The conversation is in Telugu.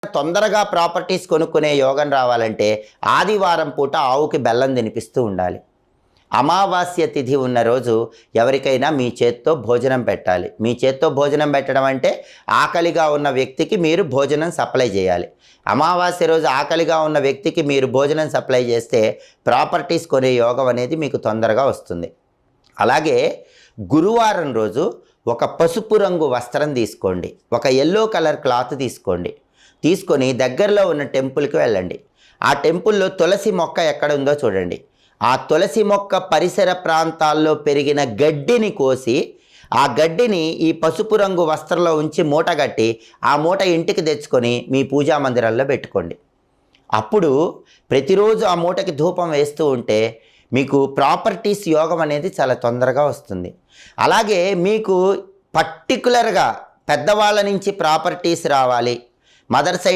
తొందరగా ప్రాపర్టీస్ కొనుక్కునే యోగం రావాలంటే ఆదివారం పూట ఆవుకి బెల్లం తినిపిస్తూ ఉండాలి. అమావాస్య తిథి ఉన్న రోజు ఎవరికైనా మీ చేత్తో భోజనం పెట్టాలి. మీ చేత్తో భోజనం పెట్టడం అంటే ఆకలిగా ఉన్న వ్యక్తికి మీరు భోజనం సప్లై చేయాలి. అమావాస్య రోజు ఆకలిగా ఉన్న వ్యక్తికి మీరు భోజనం సప్లై చేస్తే ప్రాపర్టీస్ కొనే యోగం అనేది మీకు తొందరగా వస్తుంది. అలాగే గురువారం రోజు ఒక పసుపు రంగు వస్త్రం తీసుకోండి, ఒక ఎల్లో కలర్ క్లాత్ తీసుకోండి. తీసుకొని దగ్గరలో ఉన్న టెంపుల్కి వెళ్ళండి. ఆ టెంపుల్లో తులసి మొక్క ఎక్కడ ఉందో చూడండి. ఆ తులసి మొక్క పరిసర ప్రాంతాల్లో పెరిగిన గడ్డిని కోసి ఆ గడ్డిని ఈ పసుపు రంగు వస్త్రంలో ఉంచి మూట కట్టి ఆ మూట ఇంటికి తెచ్చుకొని మీ పూజా మందిరాల్లో పెట్టుకోండి. అప్పుడు ప్రతిరోజు ఆ మూటకి ధూపం వేస్తూ ఉంటే మీకు ప్రాపర్టీస్ యోగం అనేది చాలా తొందరగా వస్తుంది. అలాగే మీకు పర్టికులర్గా పెద్దవాళ్ళ నుంచి ప్రాపర్టీస్ రావాలి, మదర్ సైడ్